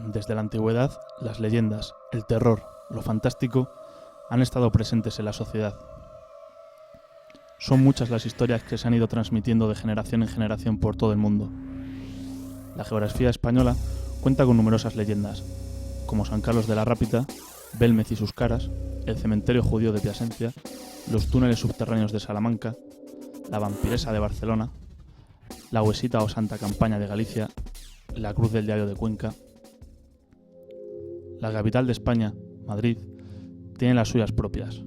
Desde la antigüedad, las leyendas, el terror, lo fantástico han estado presentes en la sociedad. Son muchas las historias que se han ido transmitiendo de generación en generación por todo el mundo. La geografía española cuenta con numerosas leyendas, como San Carlos de la Rápita, Belmez y sus caras, el cementerio judío de Piasencia, los túneles subterráneos de Salamanca, la vampiresa de Barcelona, la Huesita o Santa Campaña de Galicia, la Cruz del Diario de Cuenca. La capital de España, Madrid, tiene las suyas propias.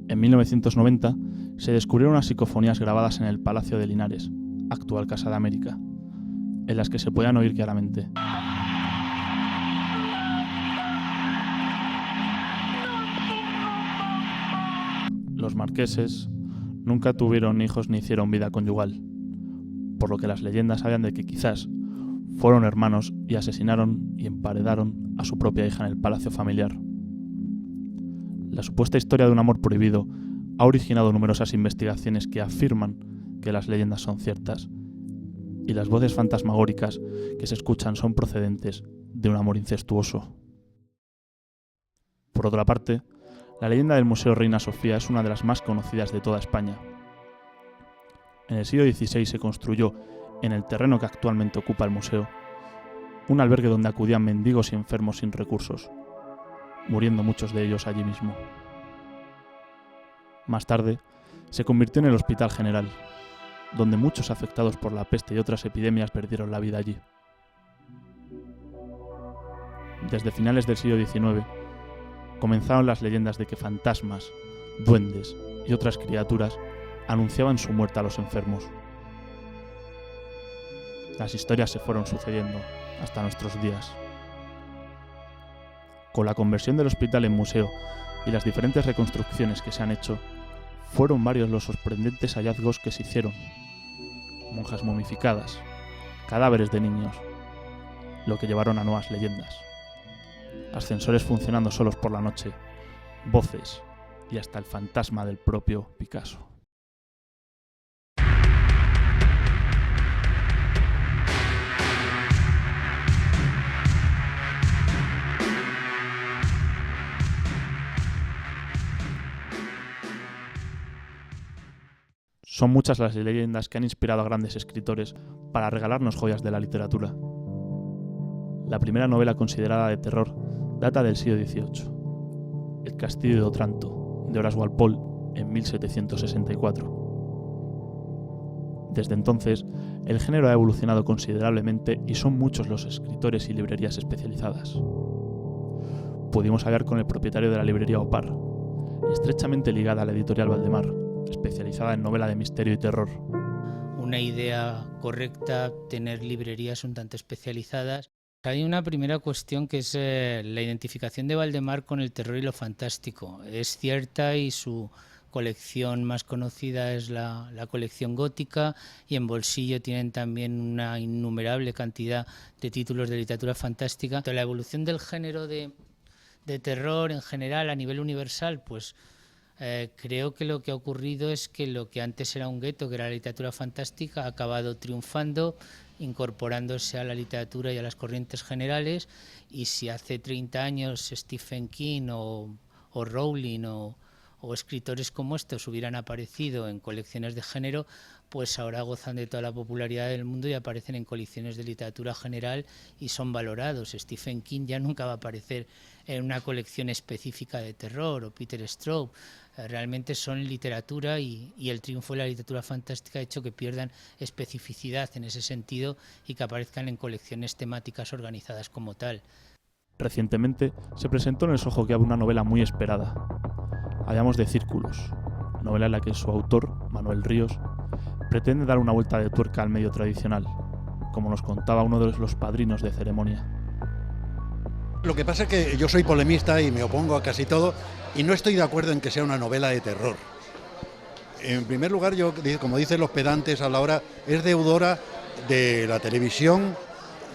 En 1990 se descubrieron unas psicofonías grabadas en el Palacio de Linares, actual Casa de América, en las que se podían oír claramente. Los marqueses nunca tuvieron hijos ni hicieron vida conyugal, por lo que las leyendas hablan de que quizás fueron hermanos y asesinaron y emparedaron a su propia hija en el palacio familiar. La supuesta historia de un amor prohibido ha originado numerosas investigaciones que afirman que las leyendas son ciertas y las voces fantasmagóricas que se escuchan son procedentes de un amor incestuoso. Por otra parte, la leyenda del Museo Reina Sofía es una de las más conocidas de toda España. En el siglo XVI se construyó, en el terreno que actualmente ocupa el museo, un albergue donde acudían mendigos y enfermos sin recursos, muriendo muchos de ellos allí mismo. Más tarde, se convirtió en el Hospital General, donde muchos afectados por la peste y otras epidemias perdieron la vida allí. Desde finales del siglo XIX, comenzaron las leyendas de que fantasmas, duendes y otras criaturas anunciaban su muerte a los enfermos. Las historias se fueron sucediendo hasta nuestros días. Con la conversión del hospital en museo y las diferentes reconstrucciones que se han hecho, fueron varios los sorprendentes hallazgos que se hicieron. Monjas momificadas, cadáveres de niños, lo que llevaron a nuevas leyendas. Ascensores funcionando solos por la noche, voces y hasta el fantasma del propio Picasso. Son muchas las leyendas que han inspirado a grandes escritores para regalarnos joyas de la literatura. La primera novela considerada de terror data del siglo XVIII, El Castillo de Otranto, de Horace Walpole, en 1764. Desde entonces, el género ha evolucionado considerablemente y son muchos los escritores y librerías especializadas. Pudimos hablar con el propietario de la librería Opar, estrechamente ligada a la editorial Valdemar, especializada en novela de misterio y terror. Una idea correcta, tener librerías un tanto especializadas. Hay una primera cuestión que es la identificación de Valdemar con el terror y lo fantástico. Es cierta y su colección más conocida es la colección gótica, y en bolsillo tienen también una innumerable cantidad de títulos de literatura fantástica. La evolución del género de terror en general a nivel universal, pues creo que lo que ha ocurrido es que lo que antes era un gueto, que era la literatura fantástica, ha acabado triunfando, incorporándose a la literatura y a las corrientes generales. Y si hace 30 años Stephen King o Rowling o escritores como estos hubieran aparecido en colecciones de género, pues ahora gozan de toda la popularidad del mundo y aparecen en colecciones de literatura general y son valorados. Stephen King ya nunca va a aparecer en una colección específica de terror, o Peter Straub. Realmente son literatura y el triunfo de la literatura fantástica ha hecho que pierdan especificidad en ese sentido y que aparezcan en colecciones temáticas organizadas como tal. Recientemente se presentó en el Soho Club una novela muy esperada. Hablamos de Círculos, novela en la que su autor, Manuel Ríos, pretende dar una vuelta de tuerca al medio tradicional, como nos contaba uno de los padrinos de ceremonia. Lo que pasa es que yo soy polemista y me opongo a casi todo y no estoy de acuerdo en que sea una novela de terror. En primer lugar, yo, como dicen los pedantes a la hora, es deudora de la televisión,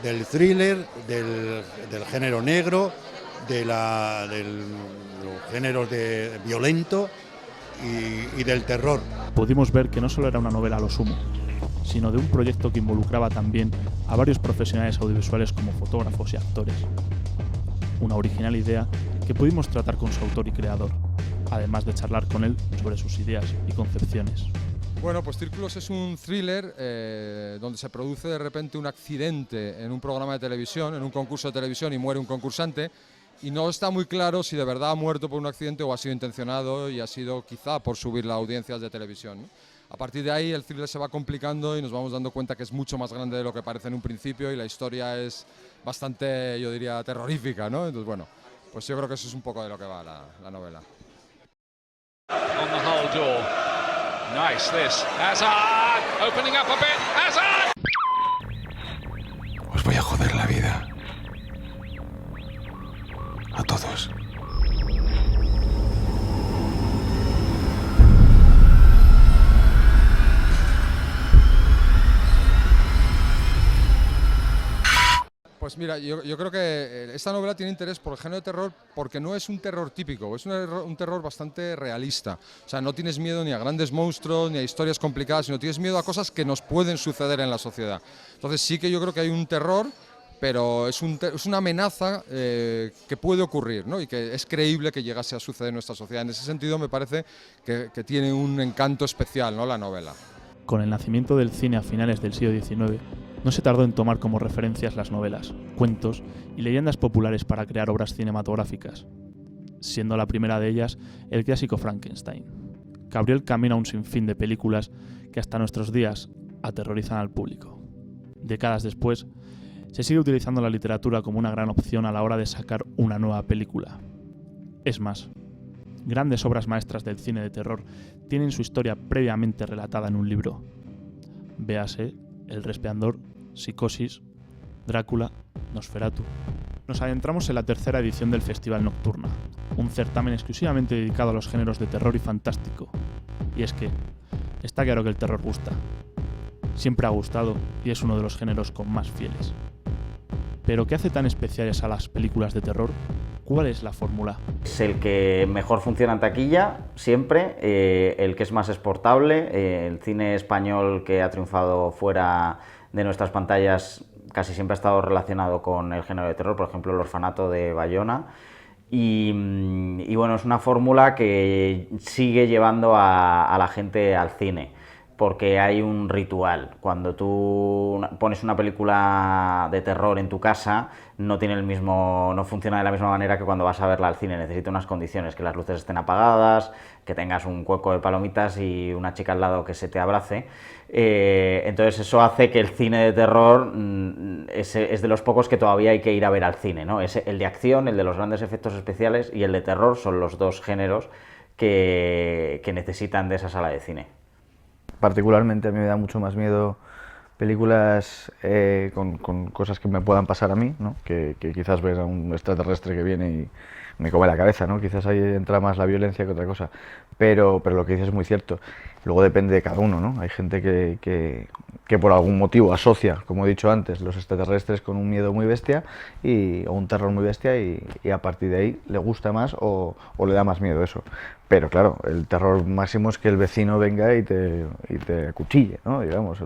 del thriller, del género negro, de los géneros de violento y del terror. Pudimos ver que no solo era una novela a lo sumo, sino de un proyecto que involucraba también a varios profesionales audiovisuales como fotógrafos y actores. Una original idea que pudimos tratar con su autor y creador, además de charlar con él sobre sus ideas y concepciones. Bueno, pues Círculos es un thriller donde se produce de repente un accidente en un programa de televisión, en un concurso de televisión, y muere un concursante, y no está muy claro si de verdad ha muerto por un accidente o ha sido intencionado y ha sido quizá por subir las audiencias de televisión, ¿no? A partir de ahí el thriller se va complicando y nos vamos dando cuenta que es mucho más grande de lo que parece en un principio, y la historia es bastante, yo diría, terrorífica, ¿no? Entonces, bueno, pues yo creo que eso es un poco de lo que va la novela. On the whole door. Nice this. Hazard! Opening up a bit. Hazard! Os voy a joder la vida. A todos. Pues mira, yo creo que esta novela tiene interés por el género de terror porque no es un terror típico, es un terror bastante realista. O sea, no tienes miedo ni a grandes monstruos ni a historias complicadas, sino tienes miedo a cosas que nos pueden suceder en la sociedad. Entonces sí que yo creo que hay un terror, pero es una amenaza que puede ocurrir, ¿no? Y que es creíble que llegase a suceder en nuestra sociedad. En ese sentido me parece que tiene un encanto especial, ¿no?, la novela. Con el nacimiento del cine a finales del siglo XIX, no se tardó en tomar como referencias las novelas, cuentos y leyendas populares para crear obras cinematográficas, siendo la primera de ellas el clásico Frankenstein, que abrió el camino a un sinfín de películas que hasta nuestros días aterrorizan al público. Décadas después, se sigue utilizando la literatura como una gran opción a la hora de sacar una nueva película. Es más, grandes obras maestras del cine de terror tienen su historia previamente relatada en un libro. Véase El Resplandor, Psicosis, Drácula, Nosferatu. Nos adentramos en la tercera edición del Festival Nocturna, un certamen exclusivamente dedicado a los géneros de terror y fantástico. Y es que está claro que el terror gusta. Siempre ha gustado y es uno de los géneros con más fieles. ¿Pero qué hace tan especiales a las películas de terror? ¿Cuál es la fórmula? Es el que mejor funciona en taquilla, siempre, el que es más exportable. El cine español que ha triunfado fuera de nuestras pantallas casi siempre ha estado relacionado con el género de terror, por ejemplo El Orfanato de Bayona. Y bueno, es una fórmula que sigue llevando a la gente al cine, porque hay un ritual. Cuando tú pones una película de terror en tu casa, no funciona de la misma manera que cuando vas a verla al cine. Necesita unas condiciones, que las luces estén apagadas, que tengas un cuenco de palomitas y una chica al lado que se te abrace. Entonces eso hace que el cine de terror es de los pocos que todavía hay que ir a ver al cine, ¿no? El de acción, el de los grandes efectos especiales, y el de terror son los dos géneros que necesitan de esa sala de cine. Particularmente a mí me da mucho más miedo películas con cosas que me puedan pasar a mí, ¿no? que quizás ver a un extraterrestre que viene y me come la cabeza, ¿no? Quizás ahí entra más la violencia que otra cosa, pero lo que dices es muy cierto. Luego depende de cada uno, ¿no? Hay gente que por algún motivo asocia, como he dicho antes, los extraterrestres con un miedo muy bestia o un terror muy bestia, y a partir de ahí le gusta más o le da más miedo eso. Pero claro, el terror máximo es que el vecino venga y te acuchille, ¿no? Digamos,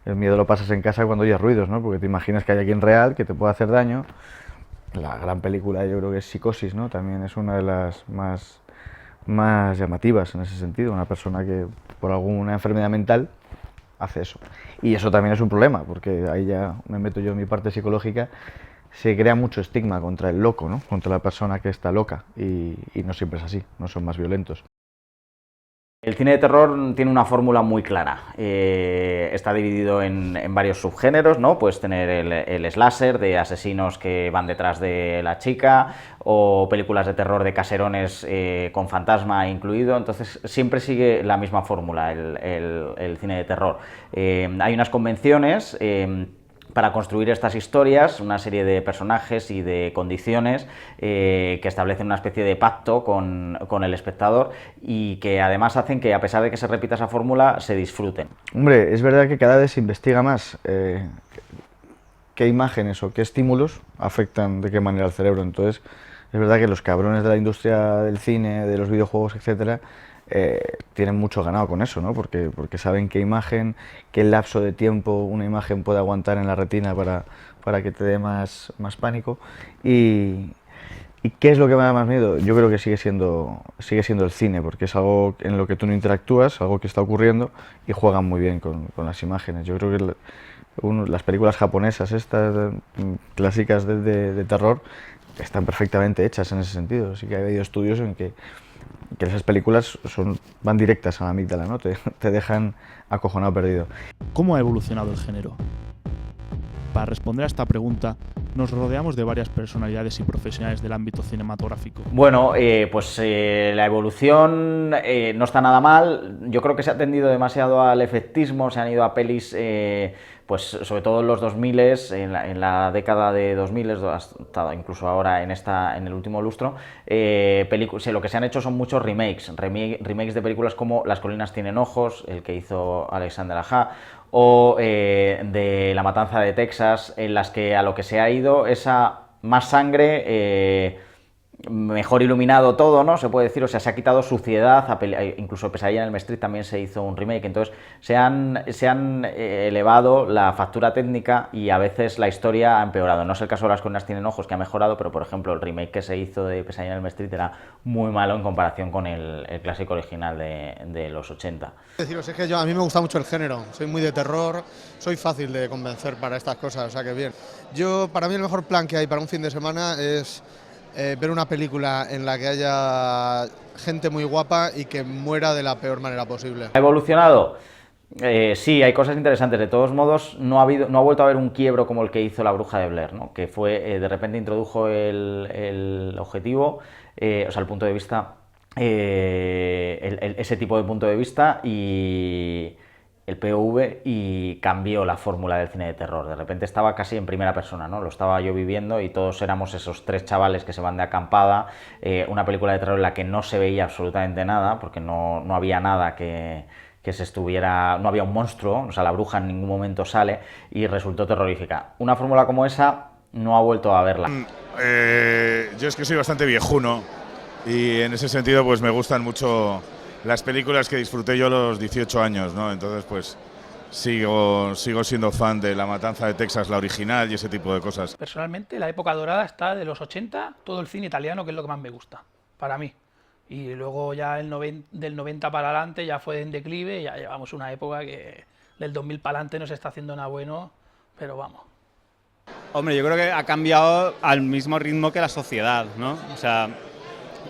el miedo lo pasas en casa cuando oyes ruidos, ¿no? Porque te imaginas que hay alguien real que te puede hacer daño. La gran película yo creo que es Psicosis, ¿no? También es una de las más llamativas en ese sentido. Una persona que por alguna enfermedad mental hace eso. Y eso también es un problema, porque ahí ya me meto yo en mi parte psicológica. Se crea mucho estigma contra el loco, ¿no? Contra la persona que está loca, y no siempre es así, no son más violentos. El cine de terror tiene una fórmula muy clara. Está dividido en varios subgéneros, ¿no? Puedes tener el slasher, de asesinos que van detrás de la chica, o películas de terror de caserones con fantasma incluido. Entonces siempre sigue la misma fórmula el cine de terror. Hay unas convenciones para construir estas historias, una serie de personajes y de condiciones que establecen una especie de pacto con el espectador, y que además hacen que, a pesar de que se repita esa fórmula, se disfruten. Hombre, es verdad que cada vez se investiga más qué imágenes o qué estímulos afectan de qué manera al cerebro. Entonces Es verdad que los cabrones de la industria del cine, de los videojuegos, etcétera, tienen mucho ganado con eso, ¿no? Porque saben qué imagen, qué lapso de tiempo una imagen puede aguantar en la retina para que te dé más pánico. ¿Y qué es lo que me da más miedo? Yo creo que sigue siendo el cine, porque es algo en lo que tú no interactúas, algo que está ocurriendo, y juegan muy bien con las imágenes. Yo creo que las películas japonesas, estas clásicas de terror, están perfectamente hechas en ese sentido. Sí que ha habido estudios en que esas películas van directas a la amígdala, ¿no? Te dejan acojonado, perdido. ¿Cómo ha evolucionado el género? Para responder a esta pregunta, nos rodeamos de varias personalidades y profesionales del ámbito cinematográfico. Bueno, la evolución no está nada mal. Yo creo que se ha tendido demasiado al efectismo, se han ido a pelis, pues sobre todo en los 2000, en la década de 2000, hasta incluso ahora en el último lustro, lo que se han hecho son muchos remakes de películas como Las colinas tienen ojos, el que hizo Alexander Aja, o de La matanza de Texas, en las que a lo que se ha ido es a más sangre, mejor iluminado todo, ¿no? Se puede decir, o sea, se ha quitado suciedad, incluso Pesadilla en Elm Street también se hizo un remake, entonces se han elevado la factura técnica y a veces la historia ha empeorado. No es el caso de Las colinas tienen ojos, que ha mejorado, pero por ejemplo el remake que se hizo de Pesadilla en Elm Street era muy malo en comparación con el clásico original de los 80. Deciros, es que a mí me gusta mucho el género, soy muy de terror, soy fácil de convencer para estas cosas, o sea que bien. Para mí el mejor plan que hay para un fin de semana es ver una película en la que haya gente muy guapa y que muera de la peor manera posible. ¿Ha evolucionado? Sí, hay cosas interesantes. De todos modos, no ha vuelto a haber un quiebro como el que hizo La Bruja de Blair, ¿no? Que fue, de repente introdujo el objetivo, o sea, el punto de vista, ese tipo de punto de vista y el POV, y cambió la fórmula del cine de terror. De repente estaba casi en primera persona, ¿no? Lo estaba yo viviendo y todos éramos esos tres chavales que se van de acampada, una película de terror en la que no se veía absolutamente nada, porque no había nada que se estuviera, no había un monstruo, o sea, la bruja en ningún momento sale, y resultó terrorífica. Una fórmula como esa no ha vuelto a verla. Yo es que soy bastante viejuno y en ese sentido pues me gustan mucho las películas que disfruté yo a los 18 años, ¿no? Entonces pues sigo siendo fan de La matanza de Texas, la original, y ese tipo de cosas. Personalmente la época dorada está de los 80, todo el cine italiano, que es lo que más me gusta, para mí. Y luego ya del 90 para adelante ya fue en declive, ya llevamos una época que del 2000 para adelante no se está haciendo nada bueno, pero vamos. Hombre, yo creo que ha cambiado al mismo ritmo que la sociedad, ¿no? O sea,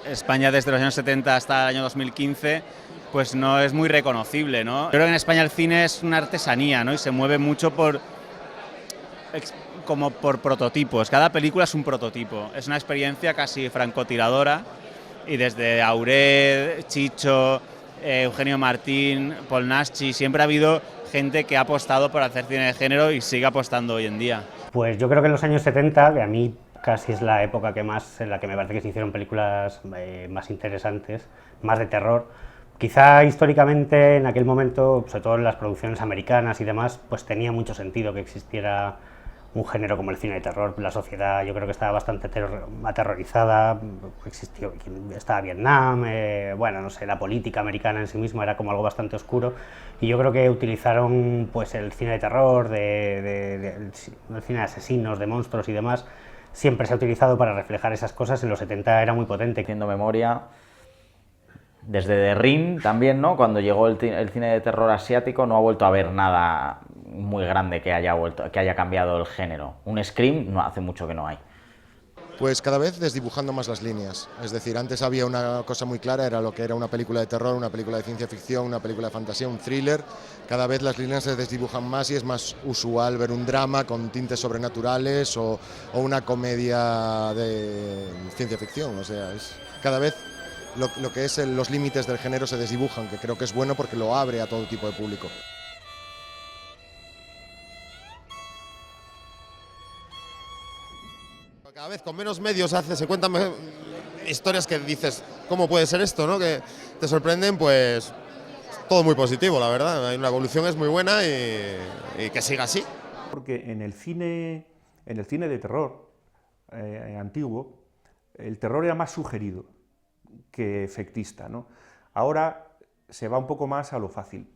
España desde los años 70 hasta el año 2015 pues no es muy reconocible, ¿no? Yo creo que en España el cine es una artesanía, ¿no? Y se mueve mucho como por prototipos. Cada película es un prototipo, es una experiencia casi francotiradora, y desde Auret, Chicho, Eugenio Martín, Paul Naschy, siempre ha habido gente que ha apostado por hacer cine de género y sigue apostando hoy en día. Pues yo creo que en los años 70, que a mí casi es la época en la que me parece que se hicieron películas más interesantes, más de terror. Quizá históricamente en aquel momento, sobre todo en las producciones americanas y demás, pues tenía mucho sentido que existiera un género como el cine de terror. La sociedad yo creo que estaba bastante aterrorizada, estaba Vietnam, bueno, no sé, la política americana en sí misma era como algo bastante oscuro, y yo creo que utilizaron pues el cine de terror, el cine de asesinos, de monstruos y demás, siempre se ha utilizado para reflejar esas cosas. En los 70 era muy potente. Haciendo memoria, desde The Ring también, ¿no? Cuando llegó el cine de terror asiático, no ha vuelto a haber nada muy grande que haya cambiado el género. Un Scream no hace mucho que no hay. Pues cada vez desdibujando más las líneas. Es decir, antes había una cosa muy clara, era lo que era una película de terror, una película de ciencia ficción, una película de fantasía, un thriller. Cada vez las líneas se desdibujan más y es más usual ver un drama con tintes sobrenaturales o una comedia de ciencia ficción. O sea, cada vez lo que es los límites del género se desdibujan, que creo que es bueno porque lo abre a todo tipo de público. Cada vez con menos medios se cuentan historias que dices, ¿cómo puede ser esto?, ¿no? Que te sorprenden, pues todo muy positivo, la verdad. La evolución es muy buena y que siga así. Porque en el cine de terror antiguo el terror era más sugerido que efectista, ¿no? Ahora se va un poco más a lo fácil.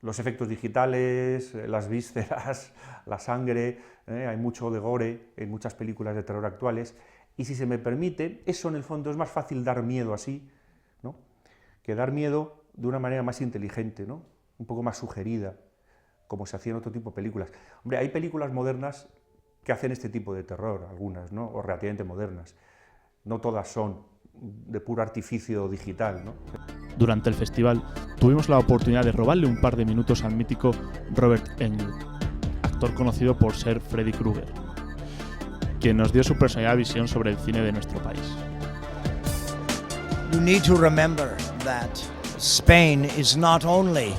Los efectos digitales, las vísceras, la sangre, hay mucho de gore en muchas películas de terror actuales, y si se me permite, eso en el fondo es más fácil dar miedo así, ¿no?, que dar miedo de una manera más inteligente, ¿no?, un poco más sugerida, como se hacía en otro tipo de películas. Hombre, hay películas modernas que hacen este tipo de terror, algunas, ¿no?, o relativamente modernas. No todas son de puro artificio digital, ¿no? Durante el festival tuvimos la oportunidad de robarle un par de minutos al mítico Robert Englund, actor conocido por ser Freddy Krueger, quien nos dio su personal visión sobre el cine de nuestro país. You need to remember that Spain is not only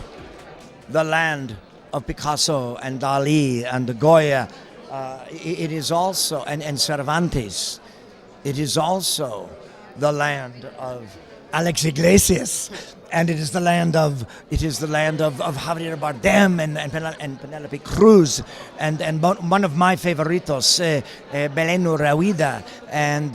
the land of Picasso and Dalí and Goya, it is also, and Cervantes, it is also the land of Alex Iglesias, and it is the land of Javier Bardem and Penelope Cruz, and one of my favoritos, Belén Uraida, and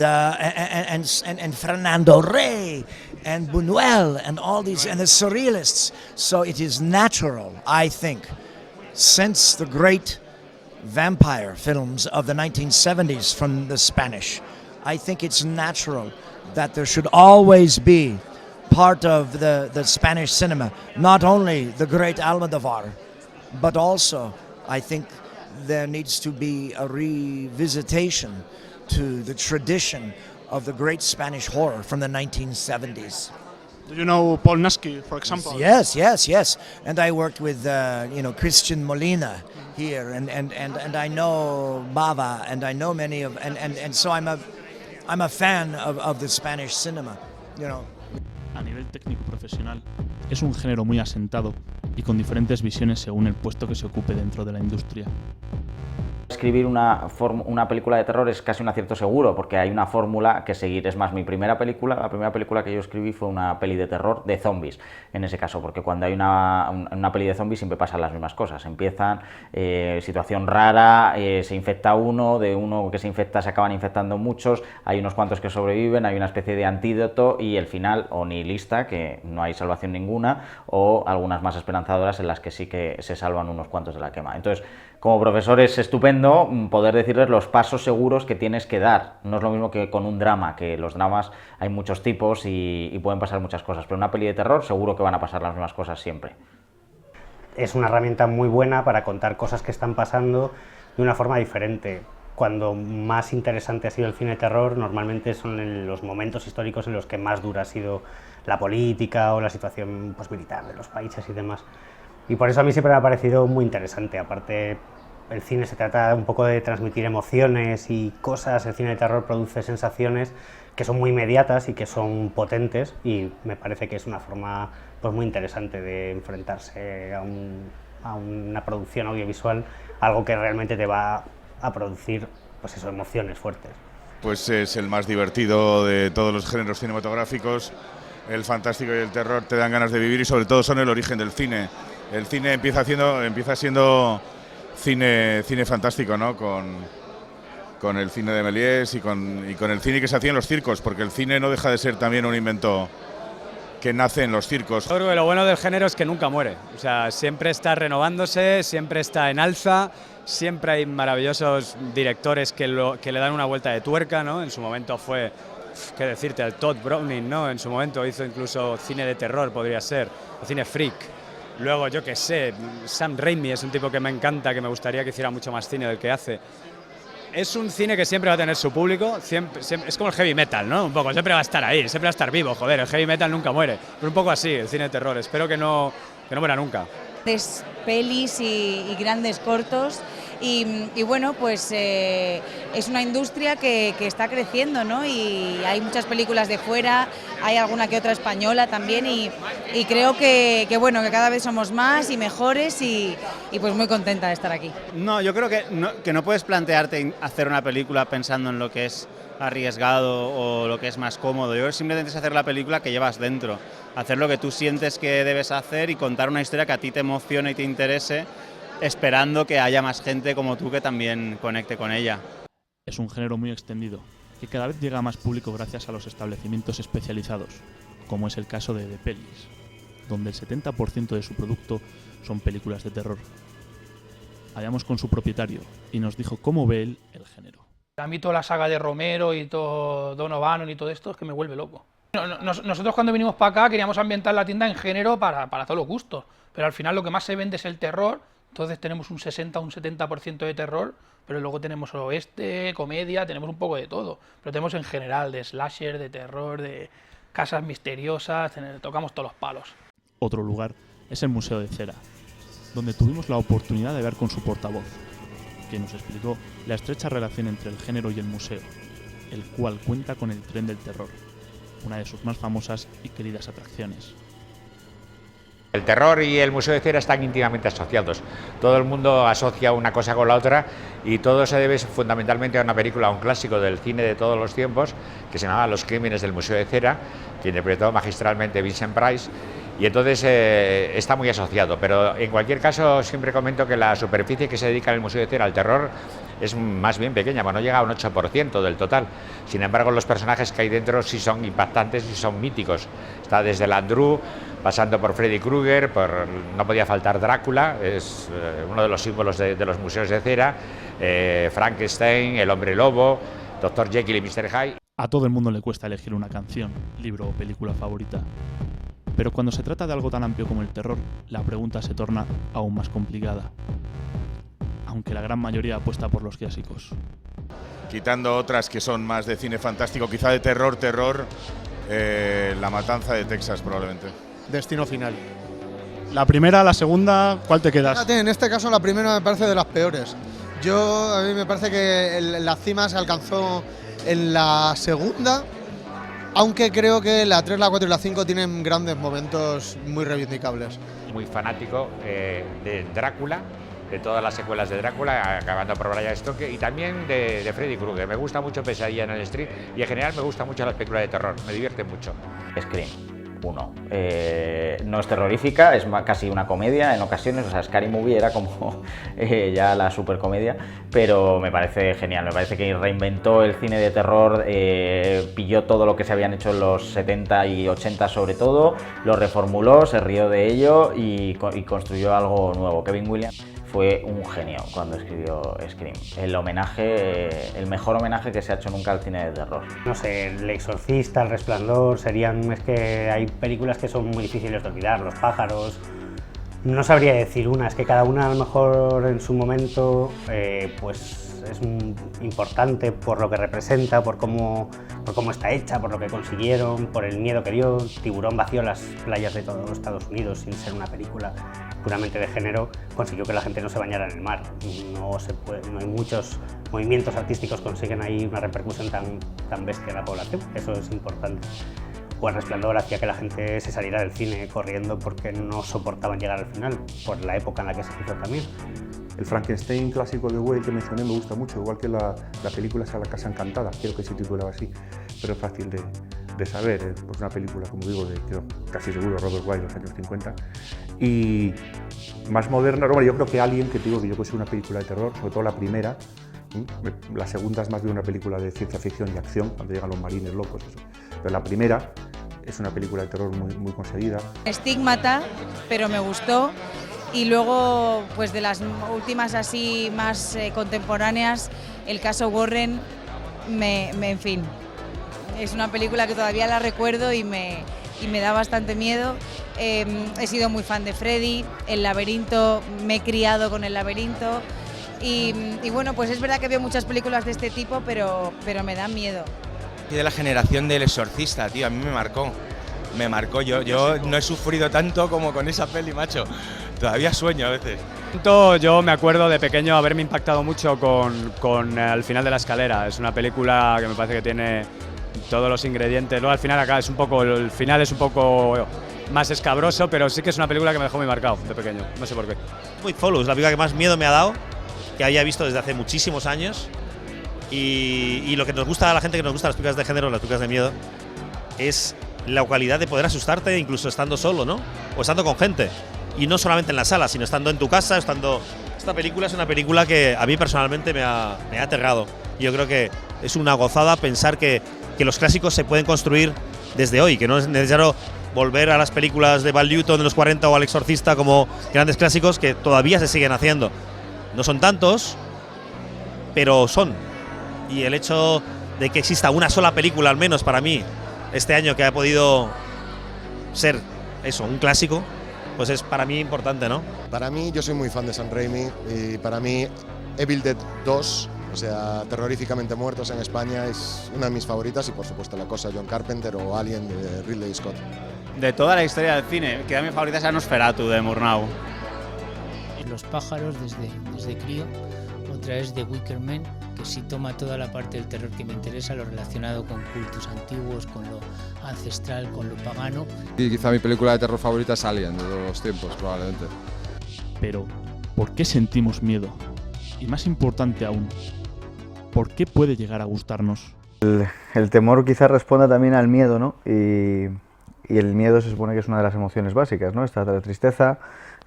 Fernando Rey, and Buñuel, and all these, and the surrealists. So it is natural, I think, since the great vampire films of the 1970s from the Spanish, I think it's natural that there should always be part of the Spanish cinema, not only the great Almodovar, but also I think there needs to be a revisitation to the tradition of the great Spanish horror from the 1970s. Do you know Polnaski, for example? Yes. And I worked with Christian Molina here, and I know Bava, and I know many of, and so I'm a fan of the Spanish cinema, you know. A nivel técnico profesional, es un género muy asentado y con diferentes visiones según el puesto que se ocupe dentro de la industria. Escribir una película de terror es casi un acierto seguro, porque hay una fórmula que seguir. Es más, la primera película que yo escribí fue una peli de terror de zombies, en ese caso, porque cuando hay una peli de zombies siempre pasan las mismas cosas. Empiezan, situación rara, se infecta uno, de uno que se infecta se acaban infectando muchos, hay unos cuantos que sobreviven, hay una especie de antídoto y el final, o nihilista, que no hay salvación ninguna, o algunas más esperanzadoras en las que sí que se salvan unos cuantos de la quema. Entonces, como profesor es estupendo poder decirles los pasos seguros que tienes que dar. No es lo mismo que con un drama, que los dramas hay muchos tipos y pueden pasar muchas cosas, pero en una peli de terror seguro que van a pasar las mismas cosas siempre. Es una herramienta muy buena para contar cosas que están pasando de una forma diferente. Cuando más interesante ha sido el cine de terror, normalmente son en los momentos históricos en los que más dura ha sido la política o la situación militar de los países y demás. Y por eso a mí siempre me ha parecido muy interesante. Aparte, el cine se trata un poco de transmitir emociones y cosas. El cine de terror produce sensaciones que son muy inmediatas y que son potentes, y me parece que es una forma muy interesante de enfrentarse a una producción audiovisual, algo que realmente te va a producir emociones fuertes. Pues es el más divertido de todos los géneros cinematográficos. El fantástico y el terror te dan ganas de vivir, y sobre todo son el origen del cine. El cine empieza siendo cine fantástico, ¿no? Con el cine de Méliès y con el cine que se hacía en los circos, porque el cine no deja de ser también un invento que nace en los circos. Yo creo que lo bueno del género es que nunca muere, o sea, siempre está renovándose, siempre está en alza, siempre hay maravillosos directores que le dan una vuelta de tuerca, ¿no? En su momento fue, qué decirte, el Todd Browning, ¿no? En su momento hizo incluso cine de terror, podría ser, o cine freak. Luego, yo qué sé, Sam Raimi es un tipo que me encanta, que me gustaría que hiciera mucho más cine del que hace. Es un cine que siempre va a tener su público, siempre, es como el heavy metal, ¿no? Un poco, siempre va a estar ahí, siempre va a estar vivo, joder, el heavy metal nunca muere. Pero un poco así, el cine de terror, espero que no muera nunca. Pelis y grandes cortos, y bueno, pues es una industria que está creciendo, ¿no? Y hay muchas películas de fuera, hay alguna que otra española también, y creo que bueno, que cada vez somos más y mejores, y pues muy contenta de estar aquí. No, yo creo que no puedes plantearte hacer una película pensando en lo que es arriesgado o lo que es más cómodo. Yo creo que simplemente es hacer la película que llevas dentro, hacer lo que tú sientes que debes hacer y contar una historia que a ti te emocione y te interese, esperando que haya más gente como tú que también conecte con ella. Es un género muy extendido, que cada vez llega a más público gracias a los establecimientos especializados, como es el caso de The Pelis, donde el 70% de su producto son películas de terror. Hablamos con su propietario y nos dijo cómo ve él el género. A mí toda la saga de Romero y todo Don O'Bannon y todo esto es que me vuelve loco. Nosotros cuando vinimos para acá queríamos ambientar la tienda en género para todos los gustos, pero al final lo que más se vende es el terror, entonces tenemos un 60 o un 70% de terror, pero luego tenemos oeste, comedia, tenemos un poco de todo, pero tenemos en general de slasher, de terror, de casas misteriosas, tocamos todos los palos. Otro lugar es el Museo de Cera, donde tuvimos la oportunidad de ver con su portavoz, que nos explicó la estrecha relación entre el género y el museo, el cual cuenta con el Tren del Terror, una de sus más famosas y queridas atracciones. El terror y el Museo de Cera están íntimamente asociados. Todo el mundo asocia una cosa con la otra y todo se debe fundamentalmente a una película, a un clásico del cine de todos los tiempos, que se llamaba Los Crímenes del Museo de Cera, que interpretó magistralmente Vincent Price, y entonces está muy asociado. Pero en cualquier caso siempre comento que la superficie que se dedica en el Museo de Cera al terror es más bien pequeña, no llega a un 8% del total. Sin embargo, los personajes que hay dentro sí son impactantes y son míticos. Está desde Landru, pasando por Freddy Krueger, no podía faltar Drácula, es uno de los símbolos de los museos de Cera, Frankenstein, el Hombre Lobo, Dr. Jekyll y Mr. Hyde. A todo el mundo le cuesta elegir una canción, libro o película favorita. Pero cuando se trata de algo tan amplio como el terror, la pregunta se torna aún más complicada. Aunque la gran mayoría apuesta por los clásicos. Quitando otras que son más de cine fantástico, quizá de terror, La Matanza de Texas probablemente. Destino Final. La primera, la segunda, ¿cuál te quedas? Fíjate, en este caso la primera me parece de las peores. A mí me parece que la cima se alcanzó en la segunda, aunque creo que la 3, la 4 y la 5 tienen grandes momentos muy reivindicables. Muy fanático de Drácula, de todas las secuelas de Drácula, acabando por Bram Stoker, y también de Freddy Krueger. Me gusta mucho Pesadilla en el Street y en general me gustan mucho las películas de terror, me divierte mucho. Scream 1. No es terrorífica, es casi una comedia en ocasiones, o sea, Scary Movie era como ya la supercomedia, pero me parece genial, me parece que reinventó el cine de terror, pilló todo lo que se habían hecho en los 70 y 80 sobre todo, lo reformuló, se rió de ello y construyó algo nuevo. Kevin Williams fue un genio cuando escribió Scream. El mejor homenaje que se ha hecho nunca al cine de terror. No sé, El Exorcista, El Resplandor, es que hay películas que son muy difíciles de olvidar, Los pájaros. No sabría decir una, es que cada una a lo mejor en su momento pues es importante por lo que representa, por cómo está hecha, por lo que consiguieron, por el miedo que dio. Tiburón vació las playas de todos los Estados Unidos sin ser una película puramente de género, consiguió que la gente no se bañara en el mar. No hay muchos movimientos artísticos que consiguen ahí una repercusión tan bestia en la población, eso es importante. O El Resplandor hacía que la gente se saliera del cine corriendo porque no soportaban llegar al final, por la época en la que se hizo también. El Frankenstein clásico de Whale que mencioné me gusta mucho, igual que la película esa La Casa Encantada, creo que se titulaba así, pero es fácil de saber, pues una película, como digo, creo, casi seguro, Robert Wise, de los años 50. Y más moderna, bueno, yo creo que Alien, que te digo que yo creo que es una película de terror, sobre todo la primera. La segunda es más bien una película de ciencia ficción y acción, cuando llegan los marines locos, eso. Pero la primera es una película de terror muy conseguida. Estigmata, pero me gustó. Y luego, pues de las últimas así más contemporáneas, el caso Warren, en fin, es una película que todavía la recuerdo y me da bastante miedo. He sido muy fan de Freddy, El Laberinto, me he criado con El Laberinto y bueno, pues es verdad que veo muchas películas de este tipo, pero me dan miedo. Y de la generación del Exorcista, tío, a mí me marcó, yo no he sufrido tanto como con esa peli, macho, todavía sueño a veces. Yo me acuerdo de pequeño haberme impactado mucho con El final de la escalera, es una película que me parece que tiene todos los ingredientes, luego al final acá el final es un poco más escabroso, pero sí que es una película que me dejó muy marcado de pequeño, no sé por qué. It Follows, la película que más miedo me ha dado, que había visto desde hace muchísimos años, y lo que nos gusta a la gente que nos gusta las películas de género, las películas de miedo, es la cualidad de poder asustarte incluso estando solo, ¿no? O estando con gente, y no solamente en la sala, sino estando en tu casa, Esta película es una película que a mí personalmente me ha aterrado. Yo creo que es una gozada pensar que los clásicos se pueden construir desde hoy, que no es necesario volver a las películas de Val Newton de los 40 o al Exorcista como grandes clásicos que todavía se siguen haciendo. No son tantos, pero son. Y el hecho de que exista una sola película, al menos para mí, este año que ha podido ser eso, un clásico, pues es para mí importante, ¿no? Para mí, yo soy muy fan de Sam Raimi y para mí Evil Dead 2, o sea, Terroríficamente Muertos en España, es una de mis favoritas y por supuesto La Cosa de John Carpenter o Alien de Ridley Scott. De toda la historia del cine, queda mi favorita es Nosferatu de Murnau. Los pájaros desde crío, otra es The Wicker Man, que sí toma toda la parte del terror que me interesa, lo relacionado con cultos antiguos, con lo ancestral, con lo pagano. Y quizá mi película de terror favorita es Alien, de todos los tiempos, probablemente. Pero, ¿por qué sentimos miedo? Y más importante aún, ¿por qué puede llegar a gustarnos? El temor quizás responda también al miedo, ¿no? Y el miedo se supone que es una de las emociones básicas, ¿no? Está la tristeza,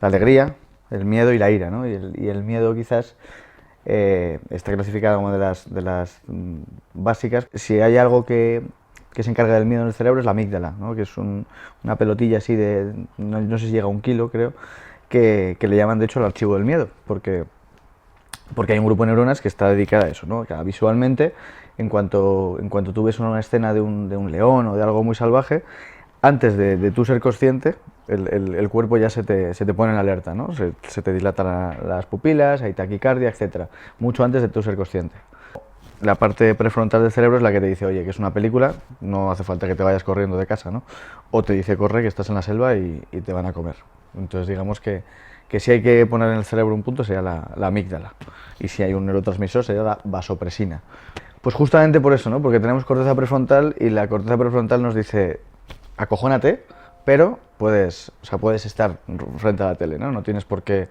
la alegría, el miedo y la ira, ¿no? Y el miedo quizás está clasificado como de las básicas. Si hay algo que se encarga del miedo en el cerebro es la amígdala, ¿no? Que es una pelotilla así de, no sé si llega a 1 kilo, creo, que le llaman de hecho el archivo del miedo, porque hay un grupo de neuronas que está dedicada a eso, ¿no? Que visualmente, en cuanto tú ves una escena de un león o de algo muy salvaje, antes de tú ser consciente, el cuerpo ya se te pone en alerta, ¿no? Se te dilatan las pupilas, hay taquicardia, etc. Mucho antes de tú ser consciente. La parte prefrontal del cerebro es la que te dice, oye, que es una película, no hace falta que te vayas corriendo de casa, ¿no? O te dice, corre, que estás en la selva y te van a comer. Entonces digamos que si hay que poner en el cerebro un punto sería la amígdala. Y si hay un neurotransmisor sería la vasopresina. Pues justamente por eso, ¿no? Porque tenemos corteza prefrontal y la corteza prefrontal nos dice, acojónate, pero puedes estar frente a la tele, ¿no? No tienes por qué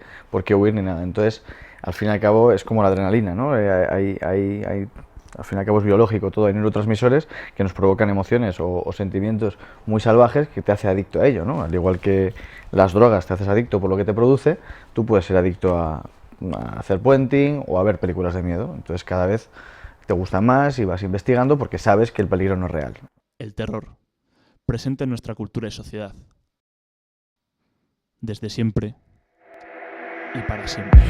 huir ni nada. Entonces, al fin y al cabo, es como la adrenalina, ¿no? Al fin y al cabo es biológico, todo, hay neurotransmisores que nos provocan emociones o sentimientos muy salvajes que te hace adicto a ello, ¿no? Al igual que las drogas te haces adicto por lo que te produce, tú puedes ser adicto a hacer puenting o a ver películas de miedo. Entonces, cada vez te gusta más y vas investigando porque sabes que el peligro no es real. El terror, presente en nuestra cultura y sociedad. Desde siempre y para siempre.